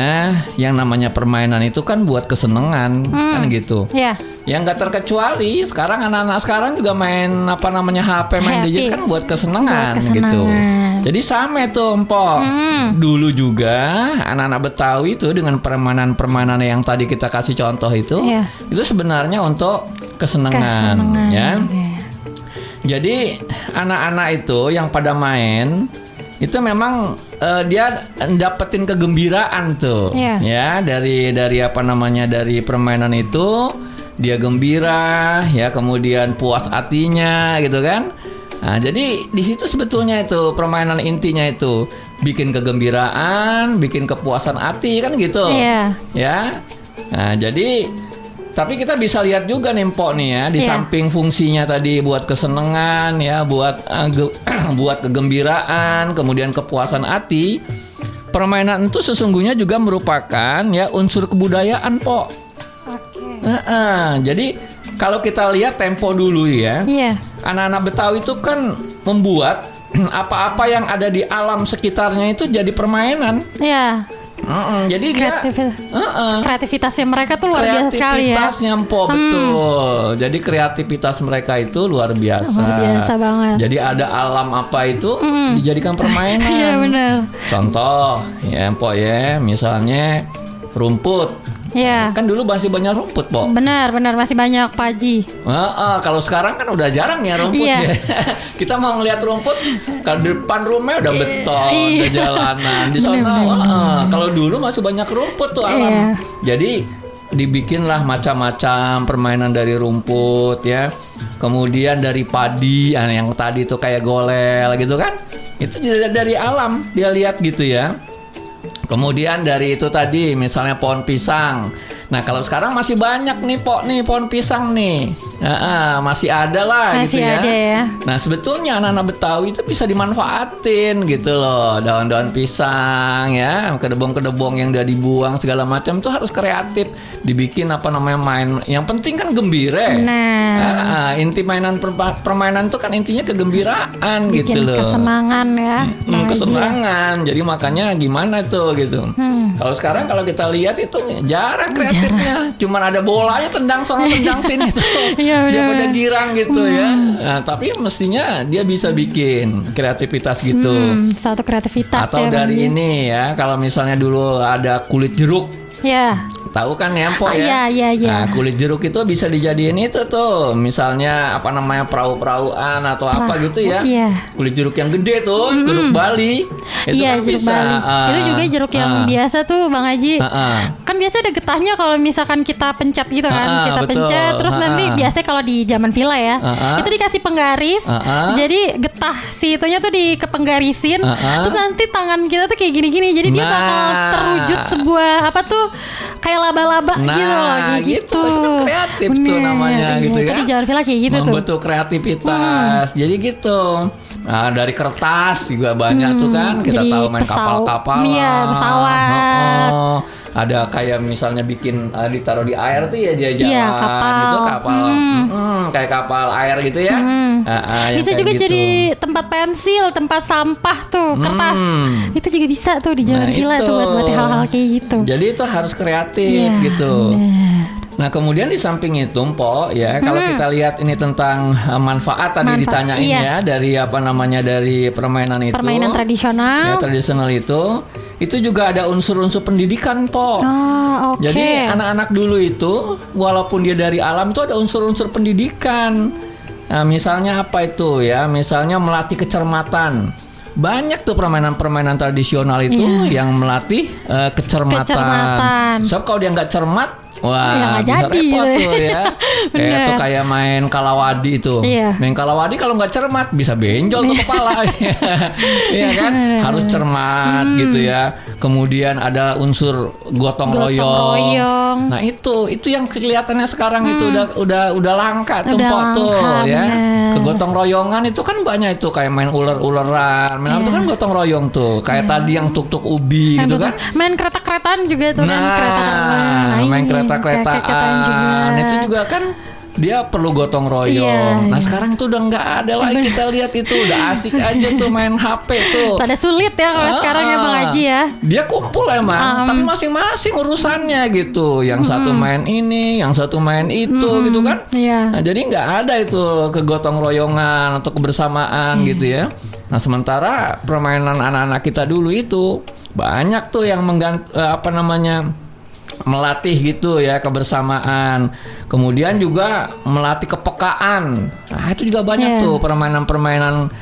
yang namanya permainan itu kan buat kesenangan, kan gitu. Ya. Yang nggak terkecuali sekarang anak-anak sekarang juga main apa namanya HP, main Happy. gadget kan buat kesenangan, Buat gitu. kesenangan. Jadi sama itu Empok. Dulu juga anak-anak Betawi itu dengan permainan-permainan yang tadi kita kasih contoh itu, Iya. itu sebenarnya untuk kesenangan, ya. Oke. Jadi anak-anak itu yang pada main itu memang dia dapetin kegembiraan tuh, Iya. ya dari apa namanya dari permainan itu dia gembira, ya kemudian puas hatinya gitu kan. Nah, jadi di situ sebetulnya itu permainan intinya itu bikin kegembiraan, bikin kepuasan hati kan gitu, Iya. ya. Nah, jadi tapi kita bisa lihat juga nih Mpok nih ya, di Iya. samping fungsinya tadi buat kesenangan ya, buat buat kegembiraan, kemudian kepuasan hati. Permainan itu sesungguhnya juga merupakan ya unsur kebudayaan, Pok. Oke. Jadi kalau kita lihat tempo dulu ya, Iya. anak-anak Betawi itu kan membuat apa-apa yang ada di alam sekitarnya itu jadi permainan. Iya. Jadi dia Kreativitasnya mereka tuh luar biasa sekali ya. kreativitasnya Mpok, betul. Jadi kreativitas mereka itu luar biasa. Luar biasa banget. Jadi ada alam apa itu dijadikan permainan. Iya benar. Contoh ya Mpok ya, misalnya rumput. Iya. Kan dulu masih banyak rumput, Pok. Benar masih banyak Pak Haji. Kalau sekarang kan udah jarang ya rumput Iya. ya. Kita mau ngeliat rumput, kalau di depan rumah udah beton, Iya. udah jalanan. Di sana, kalau dulu masih banyak rumput tuh alam. Iya. Jadi dibikinlah macam-macam permainan dari rumput ya. Kemudian dari padi, yang tadi tuh kayak golel gitu kan. Itu dari alam dia lihat gitu ya. Kemudian dari itu tadi misalnya pohon pisang. Nah kalau sekarang masih banyak nih pohon pisang nih. Masih ada lah Masih gitu ya. ada ya. Nah sebetulnya anak-anak Betawi itu bisa dimanfaatin gitu loh. Daun-daun pisang ya, kedebong-kedebong yang udah dibuang segala macam tuh harus kreatif. Dibikin apa namanya main. Yang penting kan gembira. Nah. Inti permainan tuh kan intinya kegembiraan gitu Bikin loh. kesenangan ya. Pak Haji. Kesenangan. Jadi makanya gimana tuh gitu. Kalau sekarang kalau kita lihat itu jarang kreatifnya. Cuman ada bolanya tendang sana tendang sini tuh. Iya, Dia benar. pada girang gitu ya. Nah, tapi mestinya dia bisa bikin kreativitas gitu. Satu kreativitas Atau ya, dari Bang. ini ya, kalau misalnya dulu ada kulit jeruk. Ya. Tahu kan ya Mpok ya? Iya. Nah, kulit jeruk itu bisa dijadiin itu tuh. Misalnya apa namanya perahu-perahuan atau apa gitu ya. Iya. Kulit jeruk yang gede tuh, jeruk Bali. Itu Iya, kan jeruk bisa. Bali. Itu juga jeruk yang biasa tuh Bang Haji. Kan biasa ada getahnya kalau misalkan kita pencet gitu kan. Kita betul. pencet terus nanti biasanya kalau di zaman villa ya. Itu dikasih penggaris. Jadi getah si itunya tuh kepenggarisin. Terus nanti tangan kita tuh kayak gini-gini. Jadi dia bakal terwujud sebuah apa tuh kayak laba-laba gitu loh kayak gitu. Itu kan kreatif tuh namanya gitu ya. Tadi zaman villa kayak gitu tuh. Membentuk kreativitas. Jadi gitu. Nah, dari kertas juga banyak tuh kan. Kita jadi tahu main kapal-kapalan. Iya, pesawat. Ada kayak misalnya bikin ditaruh di air tuh ya jalan Iya, kapal. itu kapal. Kayak kapal air gitu ya. Yang Bisa kayak juga gitu. jadi tempat pensil, tempat sampah tuh, kertas. Itu juga bisa tuh di jalan villa itu. tuh buat hal-hal kayak gitu. Jadi itu harus kreatif Iya, gitu. bener. Nah kemudian di samping itu Mpok ya, kalau kita lihat ini tentang manfaat tadi ditanyain iya. ya dari apa namanya dari permainan itu. Permainan tradisional. Ya, tradisional itu juga ada unsur-unsur pendidikan Mpok. Oh, oke. Jadi anak-anak dulu itu walaupun dia dari alam itu ada unsur-unsur pendidikan. Nah, misalnya apa itu ya? Misalnya melatih kecermatan. Banyak tuh permainan-permainan tradisional itu yang melatih kecermatan. Sebab kalau dia nggak cermat, wah bisa jadi, repot gitu. tuh ya. Kayak tuh kayak main kalawadi itu. Iya. Main kalawadi kalau nggak cermat bisa benjol tuh kepala. Iya kan? Harus cermat gitu ya. Kemudian ada unsur gotong royong. Nah itu yang kelihatannya sekarang itu udah langka tuh Udah Mpok tuh langka, ya. bener. Kegotong royongan itu kan banyak itu kayak main ular-ularan. Main itu kan gotong royong tuh. Kayak tadi yang tuk-tuk ubi gitu kan. Main kereta-keretaan juga tuh kan. Main kereta-keretaan itu juga kan dia perlu gotong royong. Nah sekarang tuh udah nggak ada lagi kita lihat itu udah asik aja tuh main HP tuh. Pada sulit ya kalau sekarang ya Bang Haji ya. Dia kumpul emang, tapi masing-masing urusannya gitu. Yang satu main ini, yang satu main itu gitu kan. Iya. Nah jadi nggak ada itu kegotong royongan atau kebersamaan gitu ya. Nah sementara permainan anak-anak kita dulu itu banyak tuh yang melatih gitu ya kebersamaan. Kemudian juga melatih kepekaan. Nah, itu juga banyak tuh permainan-permainan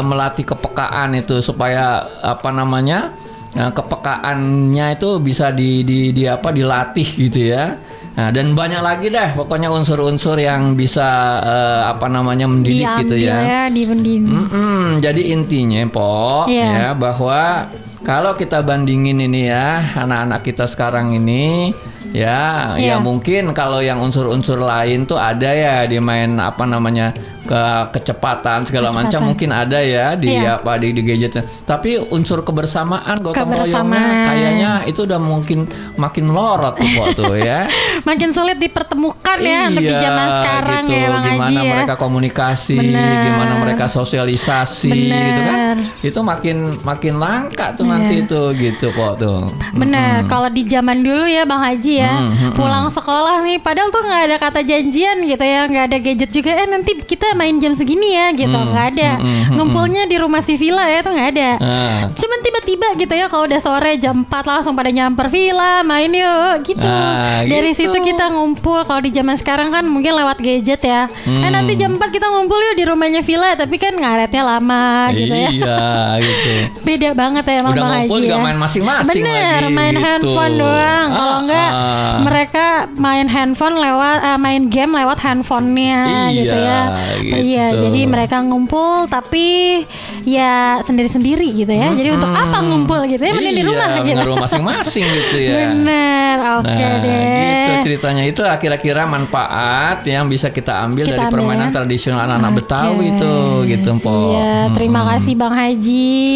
melatih kepekaan itu supaya apa namanya? Kepekaannya itu bisa dilatih gitu ya. Nah, dan banyak lagi dah pokoknya unsur-unsur yang bisa mendidik diambil gitu ya. Dipendidik. Jadi intinya ya bahwa kalau kita bandingin ini ya anak-anak kita sekarang ini ya mungkin kalau yang unsur-unsur lain tuh ada ya di main kecepatan segala macam mungkin ada ya di di gadgetnya. Tapi unsur kebersamaan gotong royongnya kayaknya itu udah mungkin makin melorot tuh ya. Makin sulit dipertemukan ya untuk di zaman sekarang gitu. ya Bang Haji Gimana ya. mereka komunikasi, gimana mereka sosialisasi gitu kan. Itu makin langka tuh nanti itu gitu tuh. Bener, kalau di zaman dulu ya Bang Haji ya, pulang sekolah nih, padahal tuh nggak ada kata janjian gitu ya, nggak ada gadget juga. Nanti kita main jam segini ya gitu, nggak ada. Ngumpulnya di rumah si Villa ya tuh nggak ada. Cuman tiba-tiba gitu ya, kalau udah sore jam 4 langsung pada nyamper Villa, main yuk gitu. Dari gitu. situ kita ngumpul. Kalau di zaman sekarang kan mungkin lewat gadget ya. Nanti jam 4 kita ngumpul yuk di rumahnya Villa, tapi kan ngaretnya lama gitu ya. Iya gitu. Beda banget ya Bang Haji ngumpul juga ya. main masing-masing Bener, lagi main gitu. handphone doang. Kalau enggak mereka main handphone lewat main game lewat handphonenya gitu ya. Gitu. Iya, jadi mereka ngumpul tapi ya sendiri-sendiri gitu ya. Jadi untuk apa ngumpul gitu ya? Mending di rumah gitu. Di rumah masing-masing gitu ya. Bener, oke deh. Gitu ceritanya. Itu kira-kira manfaat yang bisa kita ambil dari permainan tradisional anak-anak Betawi itu gitu, Mpok. Iya, terima kasih Bang Haji.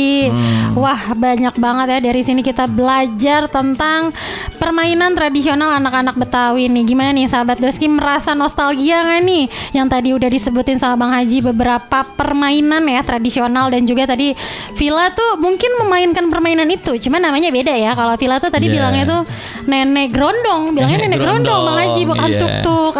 Wah, banyak banget ya dari sini kita belajar tentang permainan tradisional anak-anak Betawi nih. Gimana nih sahabat Doski, merasa nostalgia nggak nih? Yang tadi udah disebutin sama Bang Haji beberapa permainan ya tradisional, dan juga tadi Villa tuh mungkin memainkan permainan itu, cuman namanya beda ya. Kalau Villa tuh tadi bilangnya tuh nenek grondong, bilangnya nenek grondong Bang Haji, bukan tuk-tuk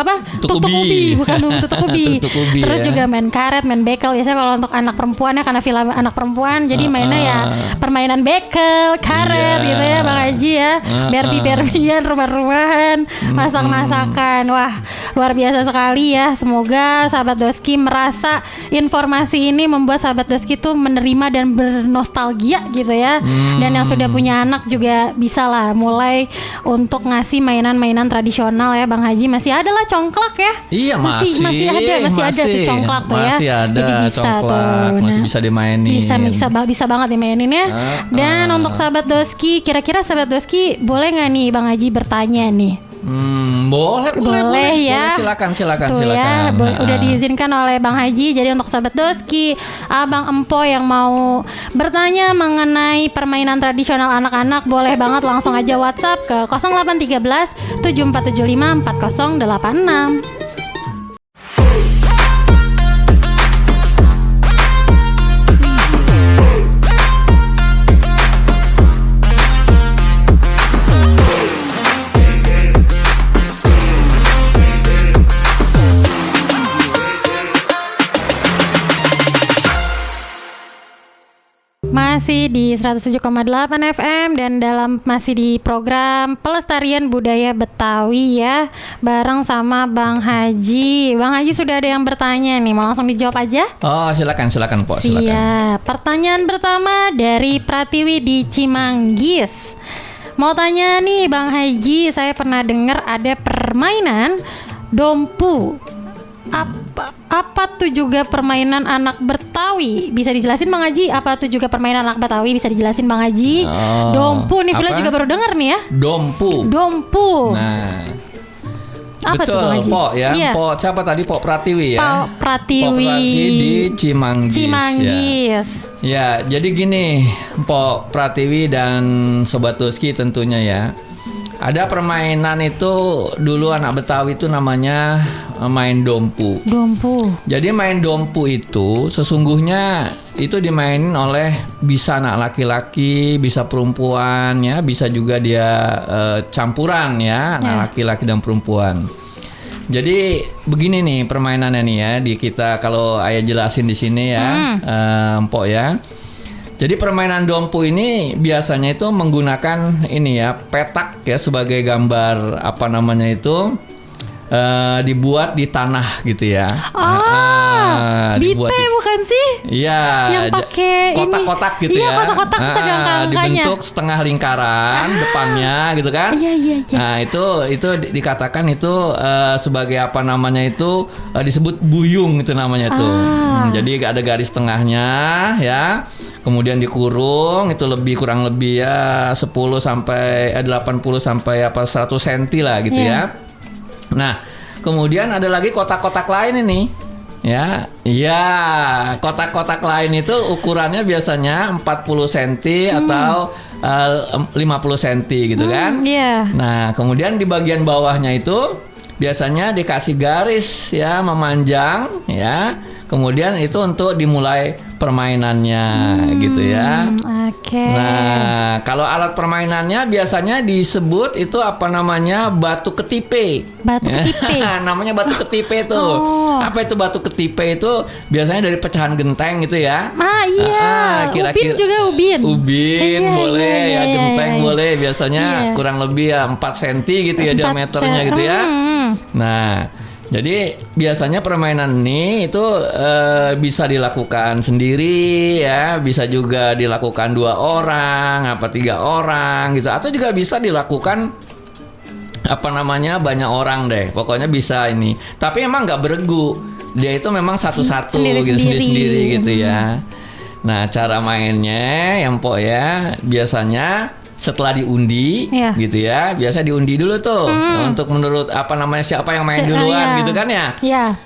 tuk-tuk ubi, bukan tuk-tuk ubi. Terus juga main karet, main bekel. Biasanya kalau untuk anak perempuan ya, karena Villa anak perempuan, jadi mainnya ya permainan bekel, karet gitu ya Bang Haji ya. Berbi-berbian, rumah-rumahan, masak-masakan. Wah, luar biasa sekali ya. Semoga sahabat Doski merasa informasi ini membuat sahabat Doski tuh menerima dan bernostalgia gitu ya. Dan yang sudah punya anak juga bisa lah mulai untuk ngasih mainan-mainan tradisional ya Bang Haji. Masih ada lah congklak ya. Iya, masih ada tuh congklak tuh ya. Masih ada. Jadi bisa congklak, tuh. masih bisa dimainin. Bisa banget dimainin ya. Dan untuk sahabat Doski, kira-kira sahabat Doski boleh nggak nih Bang Haji bertanya nih? Boleh ya. Silakan. Tuh ya, udah diizinkan oleh Bang Haji. Jadi untuk sahabat Doski, Abang Empo yang mau bertanya mengenai permainan tradisional anak-anak, boleh banget langsung aja WhatsApp ke 0813 7475 4086. Masih di 107,8 FM dan masih di program Pelestarian Budaya Betawi ya, bareng sama Bang Haji. Bang Haji sudah ada yang bertanya nih, mau langsung dijawab aja? Oh, silakan Pok, silakan. Siap. Pertanyaan pertama dari Pratiwi di Cimanggis. Mau tanya nih Bang Haji, saya pernah dengar ada permainan dompu. Apa tuh juga permainan anak Betawi? Bisa dijelasin Bang Haji? Apa tuh juga permainan anak Betawi? Bisa dijelasin Bang Haji? Dompu nih, Villa juga baru dengar nih ya. Dompu. Nah, apa betul, tuh Bang Haji? Pok ya. Iya. Pok siapa tadi? Pok Pratiwi ya. Pok Pratiwi di Cimanggis. Ya, jadi gini, Pok Pratiwi dan Sobat Doski tentunya ya. Ada permainan itu dulu anak Betawi itu namanya main dompu. Jadi main dompu itu sesungguhnya itu dimainin oleh bisa anak laki-laki, bisa perempuan ya, bisa juga dia campuran ya, anak laki-laki dan perempuan. Jadi begini nih permainannya nih ya, di kita kalau ayah jelasin di sini ya, Mpok ya. Jadi permainan dompu ini biasanya itu menggunakan ini ya, petak ya sebagai gambar apa namanya itu, dibuat di tanah gitu ya. Bite bukan sih? Iya. Yang pakai kotak-kotak gitu iya, ya. kotak-kotak terus ada angka-angkanya. Dibentuk setengah lingkaran depannya gitu kan. Iya. Nah, itu dikatakan itu sebagai apa namanya itu, disebut buyung itu namanya tuh. Jadi ada garis tengahnya ya. Kemudian dikurung itu kurang lebih ya 10 sampai 80 sampai 100 cm lah gitu ya. Nah, kemudian ada lagi kotak-kotak lain ini. Ya, iya, kotak-kotak lain itu ukurannya biasanya 40 cm atau 50 cm gitu kan. Iya. Nah, kemudian di bagian bawahnya itu biasanya dikasih garis ya memanjang ya. Kemudian itu untuk dimulai permainannya gitu ya. Oke. Nah, kalau alat permainannya biasanya disebut itu apa namanya, batu ketipe. Batu ketipe. Namanya batu ketipe tuh. Apa itu batu ketipe itu? Biasanya dari pecahan genteng gitu ya. Iya. Kira-kira Ubin juga ubin. Ubin Iya, boleh iya, ya, iya, genteng iya. boleh. Biasanya Iya. kurang lebih ya 4 cm gitu ya 4 diameternya gitu ya. Nah, jadi biasanya permainan ini itu bisa dilakukan sendiri ya, bisa juga dilakukan 2 orang, 3 orang gitu, atau juga bisa dilakukan apa namanya banyak orang deh. Pokoknya bisa ini. Tapi emang nggak beregu, dia itu memang satu-satu gitu, sendiri-sendiri gitu ya. Nah, cara mainnya yang ya biasanya setelah diundi gitu ya, biasa diundi dulu tuh untuk menurut apa namanya siapa yang main duluan gitu kan ya.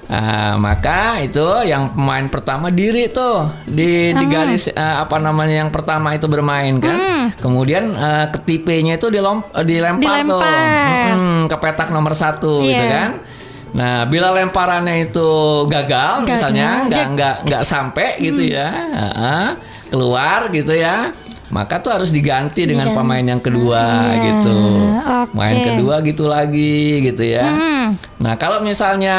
Nah, maka itu yang pemain pertama diri tuh di garis apa namanya yang pertama itu bermain kan. Kemudian ketipenya itu dilempar tuh ke petak nomor 1 gitu kan. Nah, bila lemparannya itu gagal misalnya nggak sampai gitu ya, keluar gitu ya, maka tuh harus diganti dengan pemain yang kedua gitu. Main kedua gitu lagi gitu ya. Nah, kalau misalnya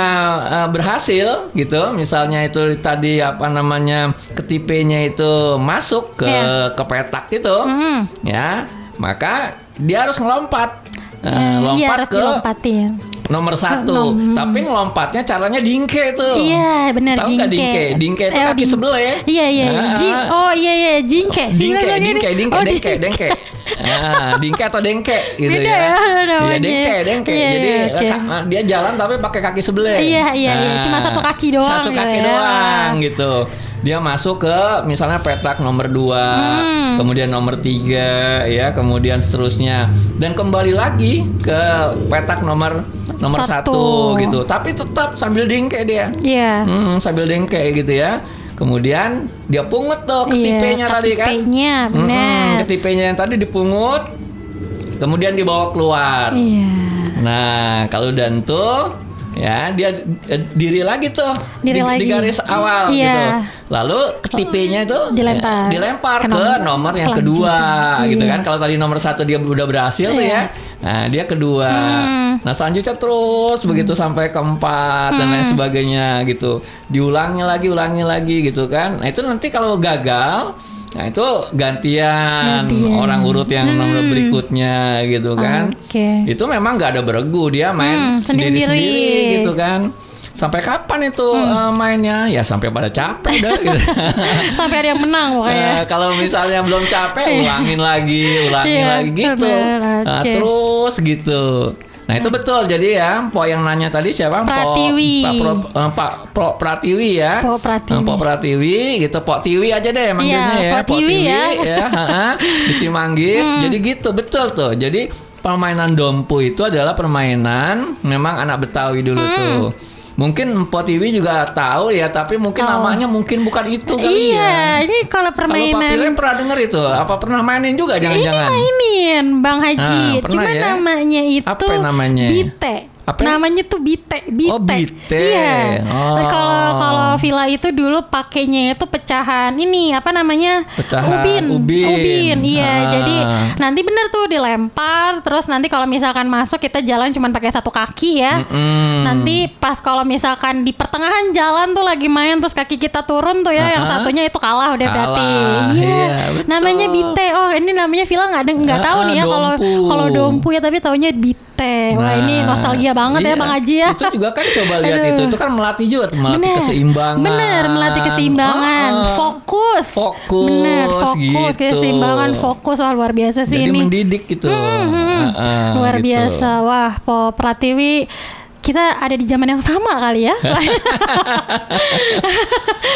berhasil gitu, misalnya itu tadi apa namanya ketipenya itu masuk ke petak itu ya, maka dia harus ngelompat. Lompat harus ke dilompatin. nomor 1. Tapi ngelompatnya caranya dingke tuh. Iya, benar, Tahu nggak dingke? Dingke itu kaki sebelah ya. Iya. Jingke. Dingke. Dingke atau dengke gitu Beda ya. namanya. Iya, dengke. Iya, Jadi oke. dia jalan tapi pakai kaki sebelah. Iya. Cuma satu kaki doang. Satu kaki gitu ya. doang gitu. Dia masuk ke misalnya petak nomor 2, kemudian nomor 3 ya, kemudian seterusnya dan kembali lagi ke petak nomor 1 gitu. Tapi tetap sambil dingke dia. Iya. Sambil dengke gitu ya. Kemudian dia pungut tuh ketipenya tadi kan. Ketipenya, benar. Ketipenya yang tadi dipungut. Kemudian dibawa keluar. Iya. Nah, kalau dan tuh ya dia diri lagi tuh di garis awal gitu. Lalu ketipenya itu dilempar ke nomor yang kedua gitu kan. Kalau tadi nomor 1 dia udah berhasil tuh ya. Nah, dia kedua. Nah, selanjutnya terus begitu sampai keempat dan lain sebagainya gitu. Diulangi lagi gitu kan. Nah, itu nanti kalau gagal, nah itu gantian orang urut yang nomor berikutnya gitu kan. Itu memang nggak ada beregu, dia main sendiri-sendiri gitu kan. Sampai kapan itu mainnya? Ya sampai pada capek dah gitu. Sampai ada yang menang pokoknya. Kalau misalnya belum capek, ulangin lagi gitu. Nah, terus gitu. Nah, itu betul. Jadi ya, Pok yang nanya tadi siapa? Pratiwi. Pok Pratiwi ya. Pok Pratiwi gitu. Pok Tiwi aja deh manggilnya ya. Pok Tiwi ya. Di Cimanggis. Jadi gitu, betul tuh. Jadi permainan dompu itu adalah permainan memang anak Betawi dulu tuh. Mungkin Mpok Tiwi juga tahu ya, tapi mungkin namanya mungkin bukan itu kali ya. Iya, ini kalau permainan. Kalau Pak Pilem pernah denger itu? Apa pernah mainin juga jangan-jangan? Ini mainin Bang Haji. Pernah Cuma ya? namanya itu Apa namanya? Bite. Apa? Namanya tuh bite. Oh, bite. Iya. Oh. Kalau Villa itu dulu pakainya itu pecahan ini apa namanya? Pecahan Ubin. Iya. Ah. Jadi nanti bener tuh dilempar. Terus nanti kalau misalkan masuk kita jalan cuma pakai satu kaki ya. Nanti pas kalau misalkan di pertengahan jalan tuh lagi main terus kaki kita turun tuh ya, yang satunya itu kalah udah berarti. Iya. betul. Namanya bite. Oh ini namanya Villa nggak tahu nih ya kalau dompu ya, tapi taunya bite. Wah ini nostalgia banget ya Bang Haji ya. Itu juga kan coba lihat itu kan melatih juga, melatih keseimbangan. Bener, melatih keseimbangan, fokus. Bener, fokus, gitu. keseimbangan, fokus. Wah luar biasa sih Jadi ini. mendidik gitu. Luar gitu. biasa. Wah, Po Pratiwi, kita ada di zaman yang sama kali ya.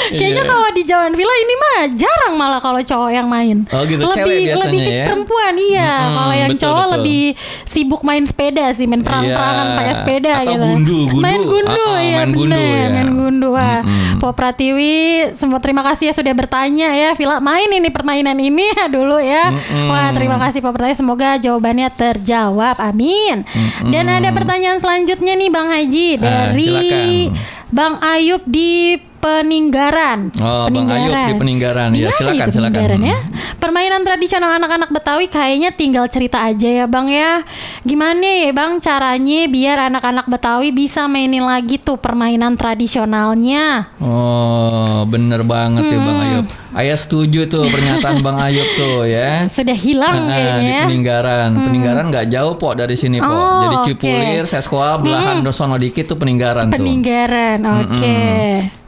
Kayaknya Iya. kalau di zaman Villa ini mah jarang malah kalau cowok yang main. Oh gitu, cewek biasanya lebih ke ya? perempuan iya. Kalau yang betul, cowok betul. lebih sibuk main sepeda sih, main perang-perangan Iya. pakai sepeda Atau gitu. gundu. Main gundu ya, main gundu ya. main gundu. Wah, Po Pratiwi, semua terima kasih ya sudah bertanya ya. Villa main ini permainan ini dulu ya. Wah, terima kasih Po Pratiwi, semoga jawabannya terjawab. Amin. Dan ada pertanyaan selanjutnya nih Bang Haji dari silakan. Bang Ayub di Peninggaran. Oh, Bang Ayub di Peninggaran. Ya, Gimana silakan, itu silakan. Peninggaran ya? Permainan tradisional anak-anak Betawi kayaknya tinggal cerita aja ya Bang ya. Gimana ya Bang caranya biar anak-anak Betawi bisa mainin lagi tuh permainan tradisionalnya? Oh, bener banget ya Bang Ayub. Ayah setuju tuh pernyataan Bang Ayub tuh ya. Sudah hilang Di kayaknya ya. Peninggaran. Peninggaran nggak jauh Pok dari sini Pok. Oh, Jadi oke. Cipulir, saya sekolah belahan sono dikit tuh Peninggaran tuh. Peninggaran, oke.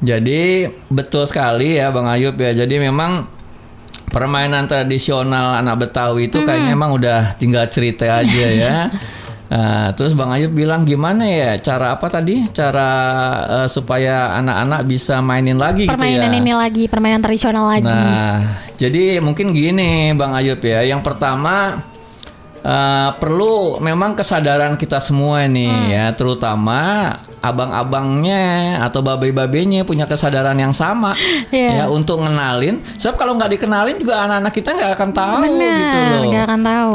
Jadi betul sekali ya Bang Ayub ya. Jadi memang permainan tradisional anak Betawi itu kayaknya emang udah tinggal cerita aja ya. Nah, terus Bang Ayub bilang gimana ya cara apa tadi? Cara supaya anak-anak bisa mainin lagi Permainan gitu ya. ini lagi, permainan tradisional lagi. Nah, jadi mungkin gini Bang Ayub ya. Yang pertama perlu memang kesadaran kita semua nih ya, terutama abang-abangnya atau babe-babenya punya kesadaran yang sama Iya. ya untuk ngenalin. Sebab kalau nggak dikenalin juga anak-anak kita nggak akan tahu gitu loh. Nggak akan tahu.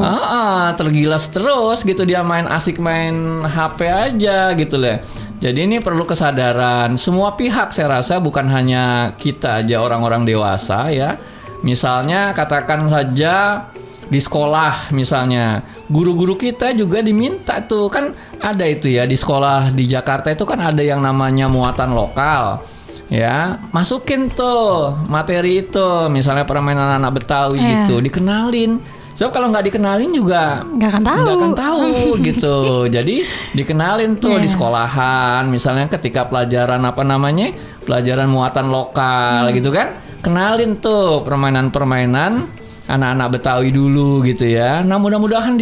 Tergilas terus gitu dia main asik main HP aja gitu loh. Jadi ini perlu kesadaran semua pihak saya rasa, bukan hanya kita aja orang-orang dewasa ya. Misalnya katakan saja di sekolah misalnya guru-guru kita juga diminta tuh kan ada itu ya di sekolah di Jakarta itu kan ada yang namanya muatan lokal ya, masukin tuh materi itu misalnya permainan anak Betawi gitu dikenalin. So kalau nggak dikenalin juga Nggak akan tahu. gitu. Jadi dikenalin tuh di sekolahan misalnya ketika pelajaran pelajaran muatan lokal gitu kan, kenalin tuh permainan-permainan anak-anak Betawi dulu gitu ya. Nah mudah-mudahan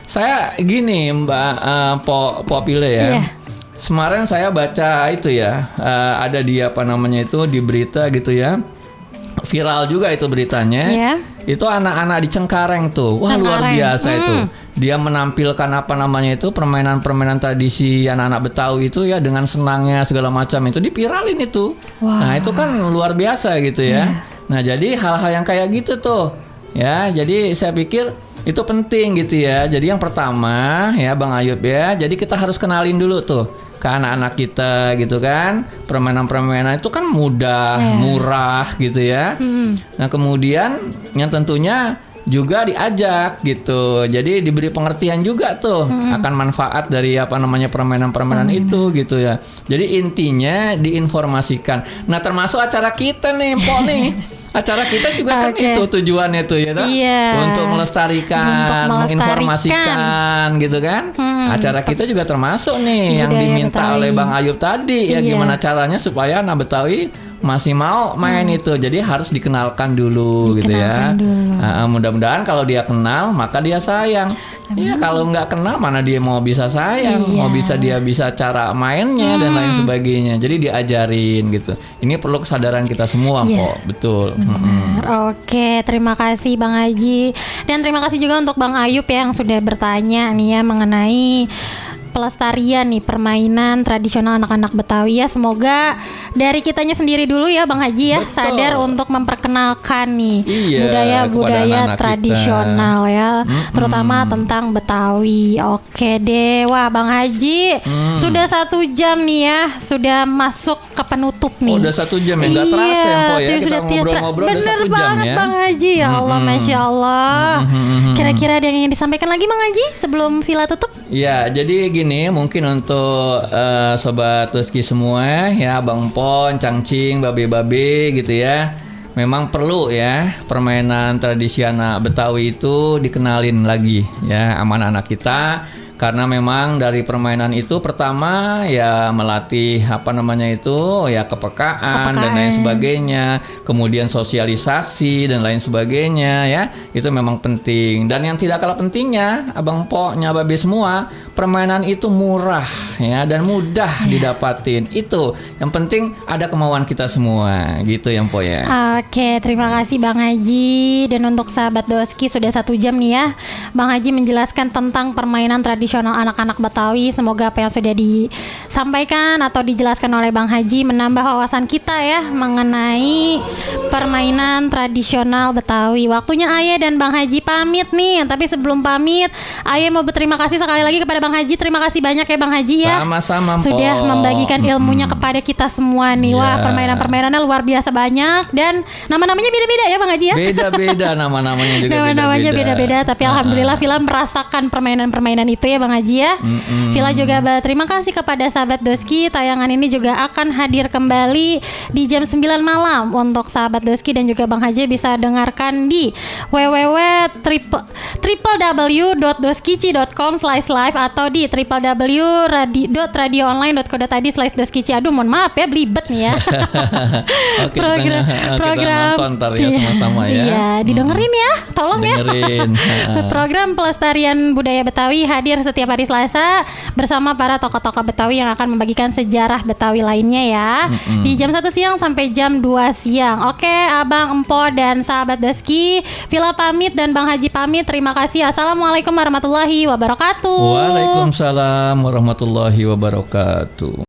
saya gini Mbak Popile ya. Iya. Kemarin saya baca itu ya, ada di di berita gitu ya. Viral juga itu beritanya. Iya. Itu anak-anak di Cengkareng tuh. Wah luar Cengkareng. biasa itu. Dia menampilkan permainan-permainan tradisi anak-anak Betawi itu ya dengan senangnya segala macam itu dipiralin itu. Wah. Nah itu kan luar biasa gitu ya. Nah jadi hal-hal yang kayak gitu tuh. Ya, jadi saya pikir itu penting gitu ya. Jadi yang pertama ya Bang Ayub ya, jadi kita harus kenalin dulu tuh ke anak-anak kita gitu kan. Permainan-permainan itu kan mudah, murah gitu ya. Nah kemudian yang tentunya juga diajak gitu. Jadi diberi pengertian juga tuh akan manfaat dari permainan-permainan itu gitu ya. Jadi intinya diinformasikan. Nah termasuk acara kita nih Pok nih. Acara kita juga kan itu tujuannya tuh ya toh? Iya. Untuk melestarikan, menginformasikan gitu kan. Acara kita juga termasuk nih yang Budaya diminta Betawi. oleh Bang Ayub tadi ya, Iya. gimana caranya supaya anak Betawi masih mau main itu. Jadi harus dikenalkan dulu gitu ya. Mudah-mudahan kalau dia kenal maka dia sayang. Ya kalau nggak kenal mana dia mau bisa sayang, mau dia bisa cara mainnya dan lain sebagainya. Jadi diajarin gitu. Ini perlu kesadaran kita semua kok, betul. Oke, terima kasih Bang Haji. Dan terima kasih juga untuk Bang Ayub ya yang sudah bertanya nih ya mengenai pelestarian nih permainan tradisional anak-anak Betawi ya. Semoga dari kitanya sendiri dulu ya Bang Haji ya, Betul. sadar untuk memperkenalkan nih Iya, budaya-budaya kepada anak-anak tradisional ya, terutama tentang Betawi. Oke deh, wah Bang Haji sudah 1 jam nih ya, sudah masuk ke penutup nih. Oh, udah 1 jam ya, nggak terasa ya, Po ya. tuh Kita sudah ngobrol-ngobrol udah bener 1 jam banget ya. Bang Haji, ya Allah, Masya Allah. Kira-kira ada yang ingin disampaikan lagi Bang Haji sebelum villa tutup? Ya, jadi gini, mungkin untuk sobat Doski semua ya, Bang Pon, Cangcing, babe-babe gitu ya. Memang perlu ya permainan tradisional Betawi itu dikenalin lagi ya sama anak kita. Karena memang dari permainan itu pertama ya melatih apa namanya itu ya kepekaan dan lain sebagainya, kemudian sosialisasi dan lain sebagainya ya, itu memang penting. Dan yang tidak kalah pentingnya Abang Poknya Babe semua, permainan itu murah ya dan mudah didapatin. Itu yang penting ada kemauan kita semua gitu ya Po ya. Oke, terima kasih Bang Haji. Dan untuk sahabat Doski sudah 1 jam nih ya Bang Haji menjelaskan tentang permainan tradisional anak-anak Betawi. Semoga apa yang sudah disampaikan atau dijelaskan oleh Bang Haji menambah wawasan kita ya mengenai permainan tradisional Betawi. Waktunya Ayah dan Bang Haji pamit nih. Tapi sebelum pamit, Ayah mau berterima kasih sekali lagi kepada Bang Haji. Terima kasih banyak ya Bang Haji ya. Sama-sama Po. Sudah membagikan ilmunya kepada kita semua nih. Wah, Ya. permainan-permainannya luar biasa banyak dan nama-namanya beda-beda ya Bang Haji ya. Beda-beda nama-namanya juga Nama-namanya beda-beda, tapi alhamdulillah Villa merasakan permainan-permainan itu ya Bang Haji ya. Villa juga berterima kasih kepada sahabat Doski. Tayangan ini juga akan hadir kembali di jam 9 malam untuk sahabat Doski, dan juga Bang Haji bisa dengarkan di www.www.doskici.com/live atau di www.radioonline.co.id/doskici. Aduh, mohon maaf ya, belibet nih ya. Oke, kita nonton ntar ya sama-sama ya. Iya, didengerin ya, tolong Dengerin. ya. Program pelestarian budaya Betawi hadir setiap hari Selasa bersama para tokoh-tokoh Betawi yang akan membagikan sejarah Betawi lainnya ya. Di jam 1 siang sampai jam 2 siang. Oke, Abang, Empo dan sahabat Doski, Villa pamit dan Bang Haji pamit. Terima kasih. Assalamualaikum warahmatullahi wabarakatuh. Waalaikumsalam warahmatullahi wabarakatuh.